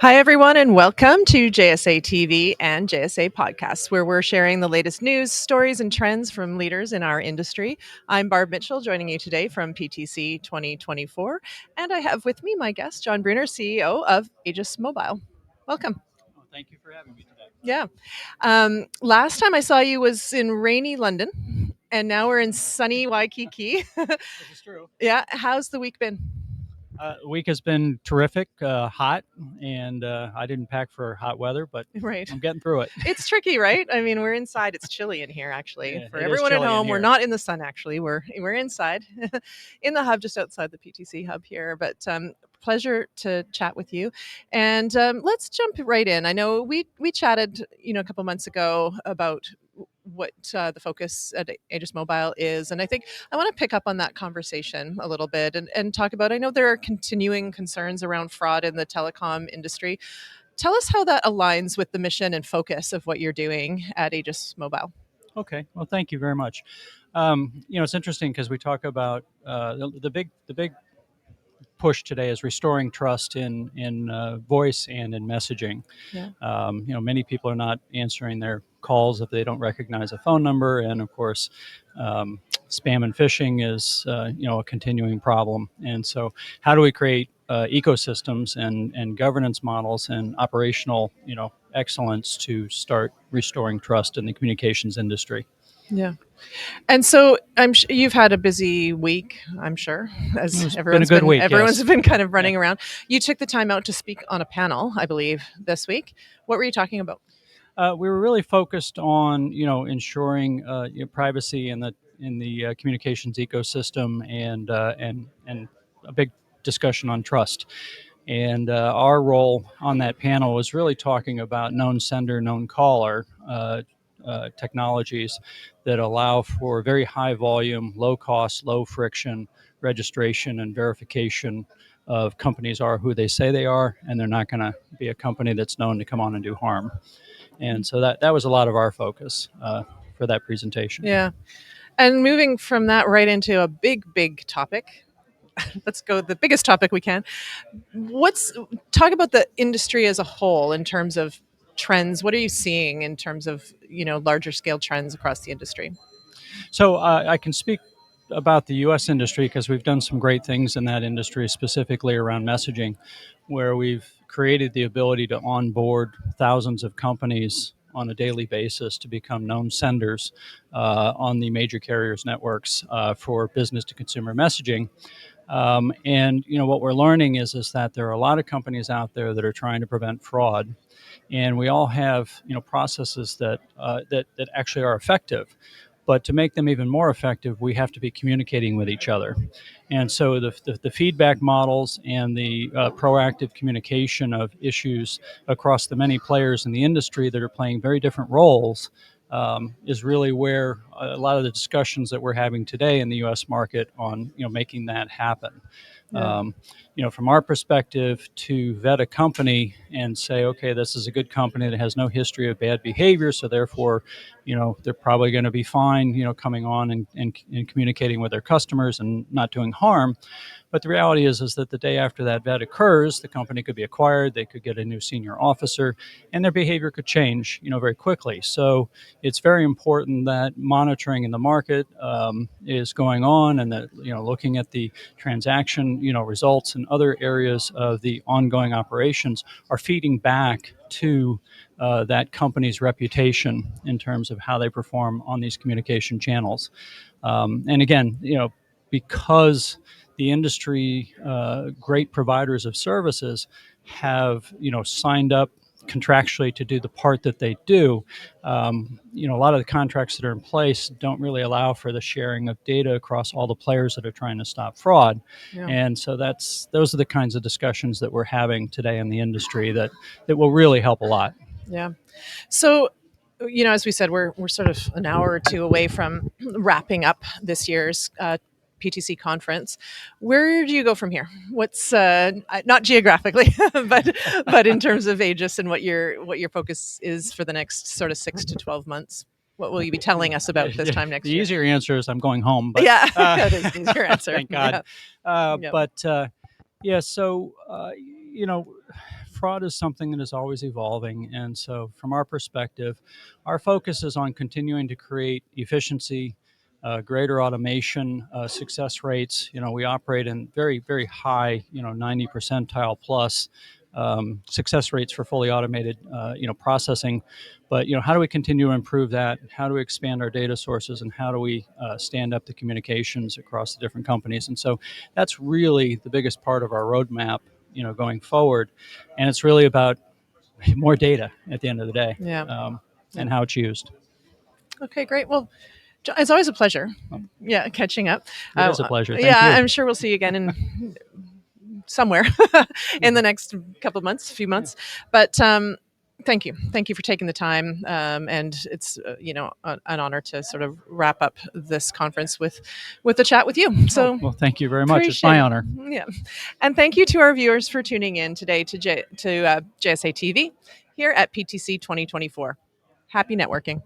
Hi, everyone, and welcome to JSA TV and JSA Podcasts, where we're sharing the latest news, stories, and trends from leaders in our industry. I'm Barb Mitchell, joining you today from PTC 2024, and I have with me my guest, John Bruner, CEO of Aegis Mobile. Welcome. Oh, thank you for having me today. Yeah. Last time I saw you was in rainy London, and now we're in sunny Waikiki. This is true. Yeah. How's the week been? The week has been terrific, hot, and I didn't pack for hot weather, but Right. I'm getting through it. It's tricky, right? I mean, we're inside. It's chilly in here, actually. Yeah, For it is everyone at chilly in home, we're here. not in the sun. Actually, we're inside, in the hub just outside the PTC hub here. But pleasure to chat with you, and let's jump right in. I know we chatted, a couple months ago about what the focus at Aegis Mobile is, and I think I want to pick up on that conversation a little bit and talk about. I know there are continuing concerns around fraud in the telecom industry. Tell us how that aligns with the mission and focus of what you're doing at Aegis Mobile. Okay, well, thank you very much. It's interesting because we talk about the big push today is restoring trust in voice and in messaging. Yeah. Many people are not answering their calls if they don't recognize a phone number, and of course, spam and phishing is a continuing problem. And so, how do we create ecosystems and governance models and operational excellence to start restoring trust in the communications industry? Yeah. And so you've had a busy week, I'm sure, as It's been a good week, everyone's yes. been kind of Yeah. running around. You took the time out to speak on a panel, I believe, this week. What were you talking about? We were really focused on ensuring privacy in the communications ecosystem and a big discussion on trust. And our role on that panel was really talking about known sender, known caller technologies that allow for very high volume, low cost, low friction registration and verification of companies are who they say they are, and they're not going to be a company that's known to come on and do harm. And so that was a lot of our focus for that presentation. Yeah. And moving from that right into a big topic. Let's go the biggest topic we can. What's Talk about the industry as a whole in terms of trends. What are you seeing in terms of, larger scale trends across the industry? So I can speak about the U.S. industry because we've done some great things in that industry, specifically around messaging, where we've created the ability to onboard thousands of companies on a daily basis to become known senders on the major carriers' networks for business to consumer messaging. And what we're learning is that there are a lot of companies out there that are trying to prevent fraud, and we all have processes that actually are effective. But to make them even more effective, we have to be communicating with each other. And so the feedback models and the proactive communication of issues across the many players in the industry that are playing very different roles is really where a lot of the discussions that we're having today in the U.S. market on making that happen. Yeah. From our perspective, to vet a company and say, okay, this is a good company that has no history of bad behavior, so therefore, they're probably going to be fine, coming on and communicating with their customers and not doing harm. But the reality is that the day after that vet occurs, the company could be acquired, they could get a new senior officer, and their behavior could change, very quickly. So it's very important that monitoring in the market is going on, and that looking at the transaction, results and other areas of the ongoing operations are feeding back to that company's reputation in terms of how they perform on these communication channels. And again, because the industry, great providers of services have signed up contractually to do the part that they do. A lot of the contracts that are in place don't really allow for the sharing of data across all the players that are trying to stop fraud. Yeah. And so those are the kinds of discussions that we're having today in the industry that will really help a lot. Yeah. So, as we said, we're sort of an hour or two away from wrapping up this year's PTC conference. Where do you go from here? What's not geographically, but in terms of Aegis and what your focus is for the next sort of 6 to 12 months? What will you be telling us about this time next The year? easier answer is I'm going home. But, Yeah, that is the easier answer. thank God. Yeah. Yep. But yeah, so, fraud is something that is always evolving. And so from our perspective, our focus is on continuing to create efficiency, greater automation, success rates. We operate in very, very high, 90 percentile plus success rates for fully automated, processing. But how do we continue to improve that? How do we expand our data sources, and how do we stand up the communications across the different companies? And so that's really the biggest part of our roadmap, going forward. And it's really about more data at the end of the day, and how it's used. Okay, great. Well, it's always a pleasure. Yeah, catching up. It is a pleasure. Thank yeah, you. I'm sure we'll see you again in somewhere in the next couple of months, few months. But thank you for taking the time, and it's an honor to sort of wrap up this conference with the chat with you. So well, thank you very much. It's my honor. Yeah, and thank you to our viewers for tuning in today to JSA TV here at PTC 2024. Happy networking.